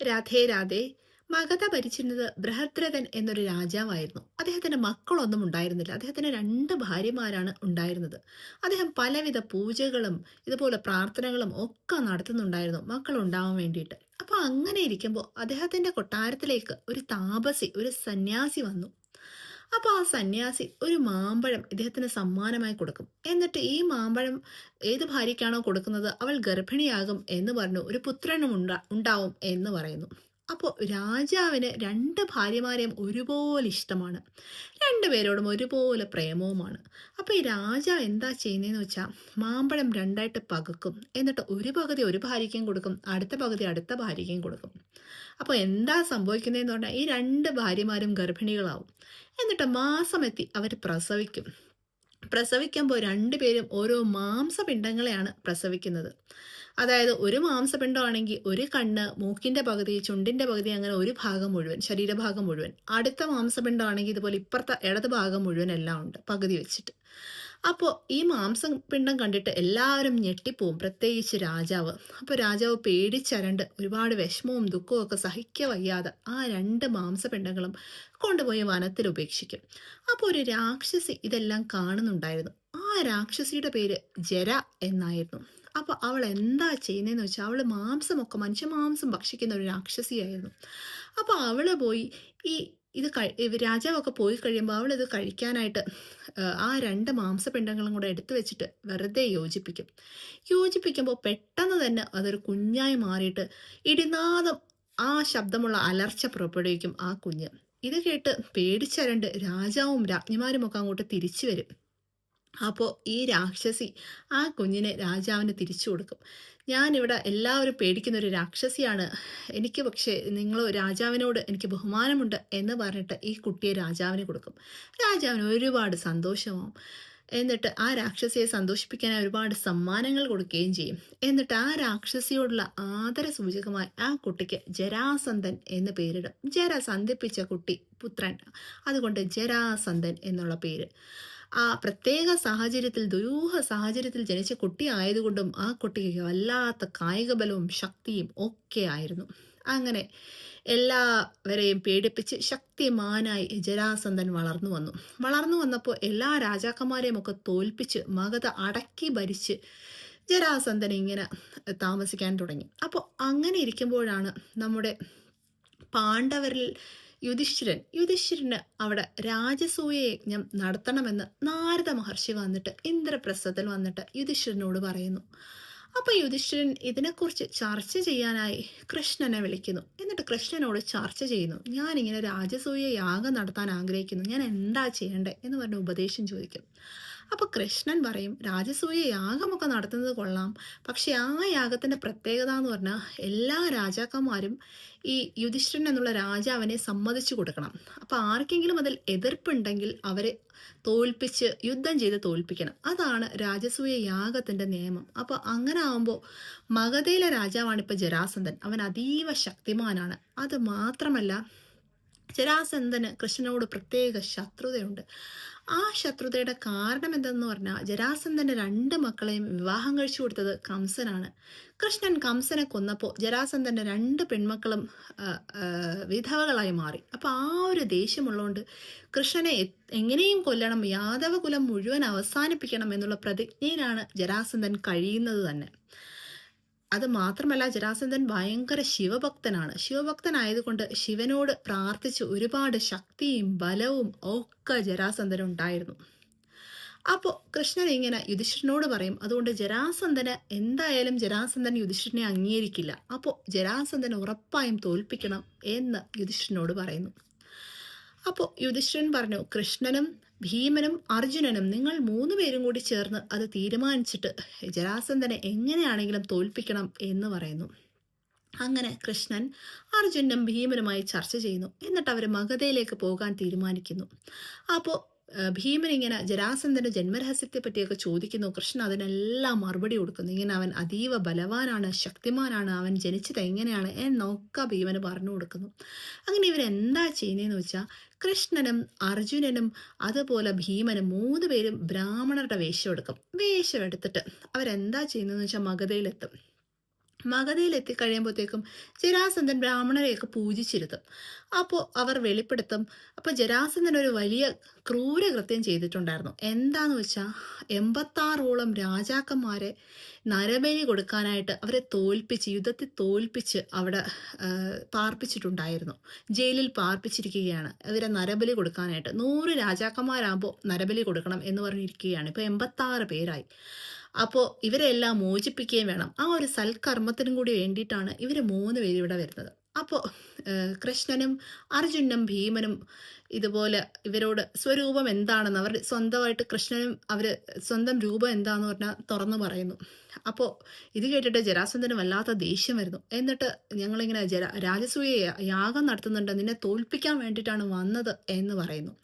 രാധേ രാധേ. മഗധ ഭരിച്ചിരുന്നത് ബൃഹദ്രഥൻ എന്നൊരു രാജാവായിരുന്നു. അദ്ദേഹത്തിന് മക്കളൊന്നും ഉണ്ടായിരുന്നില്ല. അദ്ദേഹത്തിന് 2 ഭാര്യമാരാണ് ഉണ്ടായിരുന്നത്. അദ്ദേഹം പലവിധ പൂജകളും ഇതുപോലെ പ്രാർത്ഥനകളും ഒക്കെ നടത്തുന്നുണ്ടായിരുന്നു മക്കളുണ്ടാവാൻ വേണ്ടിയിട്ട്. അപ്പൊ അങ്ങനെ ഇരിക്കുമ്പോൾ അദ്ദേഹത്തിന്റെ കൊട്ടാരത്തിലേക്ക് ഒരു താപസി, ഒരു സന്യാസി വന്നു. അപ്പൊ ആ സന്യാസി ഒരു മാമ്പഴം ഇദ്ദേഹത്തിന് സമ്മാനമായി കൊടുക്കും. എന്നിട്ട് ഈ മാമ്പഴം ഏത് ഭാര്യയ്ക്കാണോ കൊടുക്കുന്നത് അവൾ ഗർഭിണിയാകും എന്ന് പറഞ്ഞു, ഒരു പുത്രനും ഉണ്ടാവും എന്ന് പറയുന്നു. അപ്പോൾ രാജാവിന് 2 ഭാര്യമാരെയും ഒരുപോലെ ഇഷ്ടമാണ്. 2 പേരോടും ഒരുപോലെ പ്രേമവുമാണ്. അപ്പോൾ ഈ രാജാവ് എന്താ ചെയ്യുന്നതെന്ന് വെച്ചാൽ മാമ്പഴം രണ്ടായിട്ട് പകുക്കും. എന്നിട്ട് ഒരു പകുതി ഒരു ഭാര്യയ്ക്കും കൊടുക്കും, അടുത്ത പകുതി അടുത്ത ഭാര്യയ്ക്കും കൊടുക്കും. അപ്പോൾ എന്താ സംഭവിക്കുന്നതെന്ന് പറഞ്ഞാൽ ഈ 2 ഭാര്യമാരും ഗർഭിണികളാവും. എന്നിട്ട് മാസമെത്തി അവർ പ്രസവിക്കും. പ്രസവിക്കുമ്പോൾ 2 പേരും ഓരോ മാംസപിണ്ഡങ്ങളെയാണ് പ്രസവിക്കുന്നത്. അതായത് ഒരു മാംസപിണ്ഡമാണെങ്കിൽ ഒരു കണ്ണ്, മൂക്കിന്റെ പകുതി, ചുണ്ടിന്റെ പകുതി, അങ്ങനെ ഒരു ഭാഗം മുഴുവൻ, ശരീരഭാഗം മുഴുവൻ. അടുത്ത മാംസപിണ്ഡമാണെങ്കിൽ ഇതുപോലെ ഇപ്പുറത്തെ ഇടത് ഭാഗം മുഴുവൻ എല്ലാം ഉണ്ട് പകുതി വെച്ചിട്ട്. അപ്പോൾ ഈ മാംസപിണ്ഡം കണ്ടിട്ട് എല്ലാവരും ഞെട്ടിപ്പോവും, പ്രത്യേകിച്ച് രാജാവ്. അപ്പോൾ രാജാവ് പേടിച്ചരണ്ട് ഒരുപാട് വിഷമവും ദുഃഖവും ഒക്കെ സഹിക്കവയ്യാതെ ആ 2 മാംസപിണ്ഡങ്ങളും കൊണ്ടുപോയി വനത്തിൽ ഉപേക്ഷിക്കും. അപ്പോൾ ഒരു രാക്ഷസി ഇതെല്ലാം കാണുന്നുണ്ടായിരുന്നു. ആ രാക്ഷസിയുടെ പേര് ജര എന്നായിരുന്നു. അപ്പോൾ അവൾ എന്താ ചെയ്യുന്നതെന്ന് വെച്ചാൽ അവൾ മാംസമൊക്കെ, മനുഷ്യമാംസം ഭക്ഷിക്കുന്ന ഒരു രാക്ഷസിയായിരുന്നു. അപ്പോൾ അവൾ പോയി ഈ രാജാവൊക്കെ പോയി കഴിയുമ്പോൾ അവളിത് കഴിക്കാനായിട്ട് ആ 2 മാംസപിണ്ഡങ്ങളും കൂടെ എടുത്തു വെച്ചിട്ട് വെറുതെ യോജിപ്പിക്കും. യോജിപ്പിക്കുമ്പോൾ പെട്ടെന്ന് തന്നെ അതൊരു കുഞ്ഞായി മാറിയിട്ട് ഇടിനാദം, ആ ശബ്ദമുള്ള അലർച്ച പുറപ്പെടുവിക്കും ആ കുഞ്ഞ്. ഇത് കേട്ട് പേടിച്ചരണ്ട് രാജാവും രാജ്ഞിമാരും ഒക്കെ അങ്ങോട്ട് തിരിച്ചു വരും. അപ്പോൾ ഈ രാക്ഷസി ആ കുഞ്ഞിനെ രാജാവിന് തിരിച്ചു കൊടുക്കും. ഞാനിവിടെ എല്ലാവരും പേടിക്കുന്ന ഒരു രാക്ഷസിയാണ്, എനിക്ക് പക്ഷേ നിങ്ങൾ രാജാവിനോട് എനിക്ക് ബഹുമാനമുണ്ട് എന്ന് പറഞ്ഞിട്ട് ഈ കുട്ടിയെ രാജാവിന് കൊടുക്കും. രാജാവിന് ഒരുപാട് സന്തോഷമാവും. എന്നിട്ട് ആ രാക്ഷസിയെ സന്തോഷിപ്പിക്കാനായി ഒരുപാട് സമ്മാനങ്ങൾ കൊടുക്കുകയും ചെയ്യും. എന്നിട്ട് ആ രാക്ഷസിയോടുള്ള ആദര സൂചകമായി ആ കുട്ടിക്ക് ജരാസന്ധൻ എന്ന് പേരിടും. ജര സന്ധിപ്പിച്ച കുട്ടി, പുത്രൻ, അതുകൊണ്ട് ജരാസന്ധൻ എന്നുള്ള പേര്. ആ പ്രത്യേക സാഹചര്യത്തിൽ, ദുരൂഹ സാഹചര്യത്തിൽ ജനിച്ച കുട്ടി ആയതുകൊണ്ടും ആ കുട്ടിക്ക് വല്ലാത്ത കായിക ബലവും ശക്തിയും ഒക്കെ ആയിരുന്നു. അങ്ങനെ എല്ലാവരെയും പേടിപ്പിച്ച് ശക്തിമാനായി ജരാസന്ധൻ വളർന്നു വന്നു. വളർന്നു വന്നപ്പോൾ എല്ലാ രാജാക്കന്മാരെയും ഒക്കെ തോൽപ്പിച്ച് മഗധ അടക്കി ഭരിച്ച് ജരാസന്ധൻ ഇങ്ങനെ താമസിക്കാൻ തുടങ്ങി. അപ്പോൾ അങ്ങനെ ഇരിക്കുമ്പോഴാണ് നമ്മുടെ പാണ്ഡവരിൽ യുധിഷ്ഠിരന് അവിടെ രാജസൂയ യജ്ഞം നടത്തണമെന്ന് നാരദ മഹർഷി വന്നിട്ട് ഇന്ദ്രപ്രസ്ഥത്തിൽ വന്നിട്ട് യുധിഷ്ഠിരനോട് പറയുന്നു. അപ്പൊ യുധിഷ്ഠിരൻ ഇതിനെക്കുറിച്ച് ചർച്ച ചെയ്യാനായി കൃഷ്ണനെ വിളിക്കുന്നു. എന്നിട്ട് കൃഷ്ണനോട് ചർച്ച ചെയ്യുന്നു. ഞാനിങ്ങനെ രാജസൂയ യാഗം നടത്താൻ ആഗ്രഹിക്കുന്നു, ഞാൻ എന്താ ചെയ്യണ്ടേ എന്ന് പറഞ്ഞ ഉപദേശം ചോദിക്കും. അപ്പൊ കൃഷ്ണൻ പറയും, രാജസൂയ യാഗമൊക്കെ നടത്തുന്നത് കൊള്ളാം, പക്ഷെ ആ യാഗത്തിന്റെ പ്രത്യേകത എന്ന് പറഞ്ഞാൽ എല്ലാ രാജാക്കന്മാരും ഈ യുധിഷ്ഠിരൻ എന്നുള്ള രാജാവിനെ സമ്മതിച്ചു കൊടുക്കണം. അപ്പൊ ആർക്കെങ്കിലും അതിൽ എതിർപ്പുണ്ടെങ്കിൽ അവരെ തോൽപ്പിച്ച് യുദ്ധം ചെയ്ത് തോൽപ്പിക്കണം. അതാണ് രാജസൂയ യാഗത്തിന്റെ നിയമം. അപ്പൊ അങ്ങനെ ആവുമ്പോൾ മഗധയിലെ രാജാവാണ് ഇപ്പൊ ജരാസന്ധൻ. അവൻ അതീവ ശക്തിമാനാണ്. അത് മാത്രമല്ല, ജരാസന്ധന് കൃഷ്ണനോട് പ്രത്യേക ശത്രുതയുണ്ട്. ആ ശത്രുതയുടെ കാരണം എന്തെന്ന് പറഞ്ഞാൽ ജരാസന്ധന്റെ 2 മക്കളെയും വിവാഹം കഴിച്ചു കൊടുത്തത് കംസനാണ്. കൃഷ്ണൻ കംസനെ കൊന്നപ്പോൾ ജരാസന്ധന്റെ 2 പെൺമക്കളും വിധവകളായി മാറി. അപ്പൊ ആ ഒരു ദേഷ്യമുള്ളതുകൊണ്ട് കൃഷ്ണനെ എങ്ങനെയും കൊല്ലണം, യാദവ കുലം മുഴുവൻ അവസാനിപ്പിക്കണം എന്നുള്ള പ്രതിജ്ഞയിലാണ് ജരാസന്ധൻ കഴിയുന്നത് തന്നെ. അത് മാത്രമല്ല, ജരാസന്ധൻ ഭയങ്കര ശിവഭക്തനാണ്. ശിവഭക്തനായതുകൊണ്ട് ശിവനോട് പ്രാർത്ഥിച്ച് ഒരുപാട് ശക്തിയും ബലവും ഒക്കെ ജരാസന്ധനുണ്ടായിരുന്നു. അപ്പോൾ കൃഷ്ണൻ ഇങ്ങനെ യുധിഷ്ഠിരനോട് പറയും, അതുകൊണ്ട് ജരാസന്ധൻ യുധിഷ്ഠിരനെ അംഗീകരിക്കില്ല. അപ്പോൾ ജരാസന്ധൻ ഉറപ്പായും തോൽപ്പിക്കണം എന്ന് യുധിഷ്ഠിരനോട് പറയുന്നു. അപ്പോൾ യുധിഷ്ഠിരൻ പറഞ്ഞു, കൃഷ്ണനും ഭീമനും അർജുനനും നിങ്ങൾ 3 പേരും കൂടി ചേർന്ന് അത് തീരുമാനിച്ചിട്ട് ജരാസന്ധനെ എങ്ങനെയാണെങ്കിലും തോൽപ്പിക്കണം എന്ന് പറയുന്നു. അങ്ങനെ കൃഷ്ണൻ അർജുനനും ഭീമനുമായി ചർച്ച ചെയ്യുന്നു. എന്നിട്ട് അവർ മഗധയിലേക്ക് പോകാൻ തീരുമാനിക്കുന്നു. അപ്പോൾ ഭീമൻ ഇങ്ങനെ ജരാസന്ധന്റെ ജന്മരഹസ്യത്തെ പറ്റിയൊക്കെ ചോദിക്കുന്നു. കൃഷ്ണൻ അതിനെല്ലാം മറുപടി കൊടുക്കുന്നു. ഇങ്ങനെ അവൻ അതീവ ബലവാനാണ്, ശക്തിമാനാണ്, അവൻ ജനിച്ചത് എങ്ങനെയാണ് എന്നൊക്കെ ഭീമന് പറഞ്ഞു കൊടുക്കുന്നു. അങ്ങനെ ഇവരെന്താ ചെയ്യുന്നതെന്ന് വെച്ചാൽ കൃഷ്ണനും അർജുനനും അതുപോലെ ഭീമനും 3 പേരും ബ്രാഹ്മണരുടെ വേഷം എടുക്കും. വേഷം എടുത്തിട്ട് അവരെന്താ ചെയ്യുന്നതെന്ന് വെച്ചാൽ മഗധയിലെത്തും. മഗധയിൽ എത്തിക്കഴിയുമ്പോഴത്തേക്കും ജരാസന്ധൻ ബ്രാഹ്മണരെയൊക്കെ പൂജിച്ചിരുത്തും. അപ്പോൾ അവർ വെളിപ്പെടുത്തും. അപ്പോൾ ജരാസന്ധൻ ഒരു വലിയ ക്രൂരകൃത്യം ചെയ്തിട്ടുണ്ടായിരുന്നു. എന്താന്ന് വെച്ചാൽ 86ഓളം രാജാക്കന്മാരെ നരബലി കൊടുക്കാനായിട്ട് അവരെ തോൽപ്പിച്ച്, യുദ്ധത്തിൽ തോൽപ്പിച്ച് അവിടെ പാർപ്പിച്ചിട്ടുണ്ടായിരുന്നു. ജയിലിൽ പാർപ്പിച്ചിരിക്കുകയാണ് അവരെ നരബലി കൊടുക്കാനായിട്ട്. 100 രാജാക്കന്മാരാകുമ്പോൾ നരബലി കൊടുക്കണം എന്ന് പറഞ്ഞിരിക്കുകയാണ്. ഇപ്പോൾ 86 പേരായി. അപ്പോൾ ഇവരെല്ലാം മോചിപ്പിക്കുകയും വേണം. ആ ഒരു സൽക്കർമ്മത്തിനും കൂടി വേണ്ടിയിട്ടാണ് ഇവർ 3 പേരും ഇവിടെ വരുന്നത്. അപ്പോൾ കൃഷ്ണനും അർജുനനും ഭീമനും ഇതുപോലെ ഇവരോട് സ്വരൂപം എന്താണെന്ന് അവർ സ്വന്തമായിട്ട് കൃഷ്ണനും അവർ സ്വന്തം രൂപം എന്താന്ന് പറഞ്ഞാൽ തുറന്നു പറയുന്നു. അപ്പോൾ ഇത് കേട്ടിട്ട് ജരാസന്ധന് വല്ലാത്ത ദേഷ്യം വരുന്നു. എന്നിട്ട് ഞങ്ങളിങ്ങനെ രാജസൂയ യാഗം നടത്തുന്നുണ്ട്, നിന്നെ തോൽപ്പിക്കാൻ വേണ്ടിയിട്ടാണ് വന്നത് എന്ന് പറയുന്നു.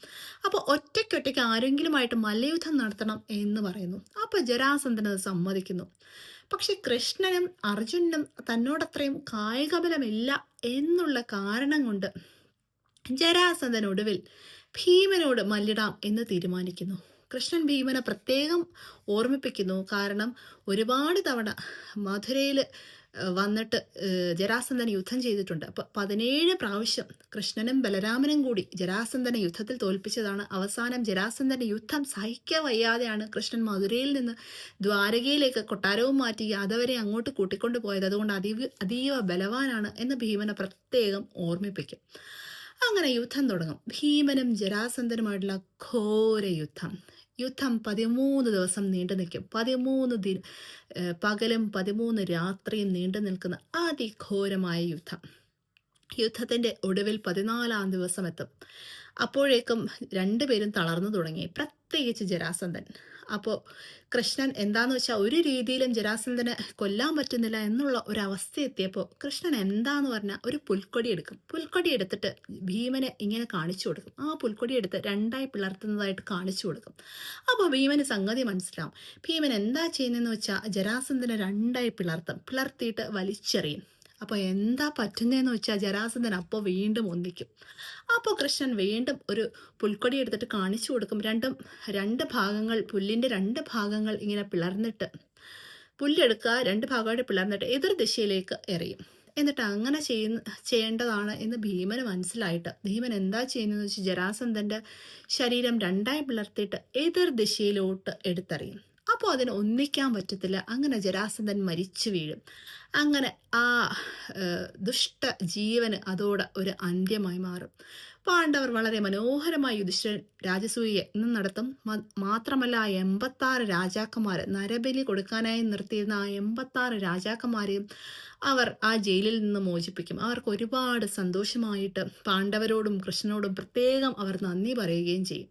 അപ്പോൾ ഒറ്റയ്ക്കൊറ്റയ്ക്ക് ആരെങ്കിലുമായിട്ട് മല്ലയുദ്ധം നടത്തണം എന്ന് പറയുന്നു. അപ്പോൾ ജരാസന്ധൻ അത് സമ്മതിക്കുന്നു. പക്ഷെ കൃഷ്ണനും അർജുനനും തന്നോടത്രയും കായികബലമില്ല എന്നുള്ള കാരണം കൊണ്ട് ജരാസന്ധൻ ഒടുവിൽ ഭീമനോട് മല്ലിടാം എന്ന് തീരുമാനിക്കുന്നു. കൃഷ്ണൻ ഭീമനെ പ്രത്യേകം ഓർമ്മിപ്പിക്കുന്നു. കാരണം ഒരുപാട് തവണ മധുരയിൽ വന്നിട്ട് ജരാസന്ധൻ യുദ്ധം ചെയ്തിട്ടുണ്ട്. അപ്പോൾ 17 പ്രാവശ്യം കൃഷ്ണനും ബലരാമനും കൂടി ജരാസന്ധനെ യുദ്ധത്തിൽ തോൽപ്പിച്ചതാണ്. അവസാനം ജരാസന്ധൻ്റെ യുദ്ധം സഹിക്കവയ്യാതെയാണ് കൃഷ്ണൻ മധുരയിൽ നിന്ന് ദ്വാരകയിലേക്ക് കൊട്ടാരവും മാറ്റി യാദവരെ അങ്ങോട്ട് കൂട്ടിക്കൊണ്ടു പോയത്. അതുകൊണ്ട് അതീവ ബലവാനാണ് എന്ന് ഭീമനെ പ്രത്യേകം ഓർമ്മിപ്പിക്കും. അങ്ങനെ യുദ്ധം തുടങ്ങും. ഭീമനും ജരാസന്ധനുമായിട്ടുള്ള ഘോര യുദ്ധം. യുദ്ധം 13 ദിവസം നീണ്ടു നിൽക്കും. 13 പകലും 13 രാത്രിയും നീണ്ടു നിൽക്കുന്ന അതിഘോരമായ യുദ്ധം. യുദ്ധത്തിൻ്റെ ഒടുവിൽ 14-ാം ദിവസം എത്തും. അപ്പോഴേക്കും രണ്ടുപേരും തളർന്നു തുടങ്ങി, പ്രത്യേകിച്ച് ജരാസന്ധൻ. അപ്പോൾ കൃഷ്ണൻ എന്താന്ന് വെച്ചാൽ ഒരു രീതിയിലും ജരാസന്ധനെ കൊല്ലാൻ പറ്റുന്നില്ല എന്നുള്ള ഒരവസ്ഥ എത്തിയപ്പോൾ കൃഷ്ണൻ എന്താന്ന് പറഞ്ഞാൽ ഒരു പുൽക്കൊടി എടുക്കും. പുൽക്കൊടി എടുത്തിട്ട് ഭീമനെ ഇങ്ങനെ കാണിച്ചു കൊടുക്കും. ആ പുൽക്കൊടി എടുത്ത് രണ്ടായി പിളർത്തുന്നതായിട്ട് കാണിച്ചു കൊടുക്കും. അപ്പോൾ ഭീമന് സംഗതി മനസ്സിലാവും. ഭീമൻ എന്താ ചെയ്യുന്നതെന്ന് വെച്ചാൽ ജരാസന്ധനെ രണ്ടായി പിളർത്തിയിട്ട് വലിച്ചെറിയും. അപ്പോൾ എന്താ പറ്റുന്നതെന്ന് വെച്ചാൽ ജരാസന്ധൻ അപ്പോൾ വീണ്ടും ഒന്നിക്കും. അപ്പോൾ കൃഷ്ണൻ വീണ്ടും ഒരു പുൽക്കൊടി എടുത്തിട്ട് കാണിച്ചു കൊടുക്കും. രണ്ട് ഭാഗങ്ങൾ, പുല്ലിൻ്റെ 2 ഭാഗങ്ങൾ ഇങ്ങനെ പിളർന്നിട്ട്, പുല്ലെടുക്കുക 2 ഭാഗമായിട്ട് പിളർന്നിട്ട് എതിർ ദിശയിലേക്ക് എറിയും. എന്നിട്ട് അങ്ങനെ ചെയ്യേണ്ടതാണ് എന്ന് ഭീമന് മനസ്സിലായിട്ട് ഭീമൻ എന്താ ചെയ്യുന്നതെന്ന് വെച്ചാൽ ജരാസന്ധൻ്റെ ശരീരം രണ്ടായി പിളർത്തിയിട്ട് എതിർ ദിശയിലോട്ട് എടുത്തെറിയും. അപ്പോൾ അതിന് ഒന്നിക്കാൻ പറ്റത്തില്ല. അങ്ങനെ ജരാസന്ധൻ മരിച്ചു വീഴും. അങ്ങനെ ആ ദുഷ്ട ജീവന് അതോടെ ഒരു അന്ത്യമായി മാറും. പാണ്ഡവർ വളരെ മനോഹരമായി യുധിഷ്ഠിരൻ രാജസൂയ യജ്ഞം നടത്തും. മാത്രമല്ല ആ 86 രാജാക്കന്മാർ, നരബലി കൊടുക്കാനായി നിർത്തിയിരുന്ന ആ 86 രാജാക്കന്മാരെയും അവർ ആ ജയിലിൽ നിന്ന് മോചിപ്പിക്കും. അവർക്ക് ഒരുപാട് സന്തോഷമായിട്ട് പാണ്ഡവരോടും കൃഷ്ണനോടും പ്രത്യേകം അവർ നന്ദി പറയുകയും ചെയ്യും.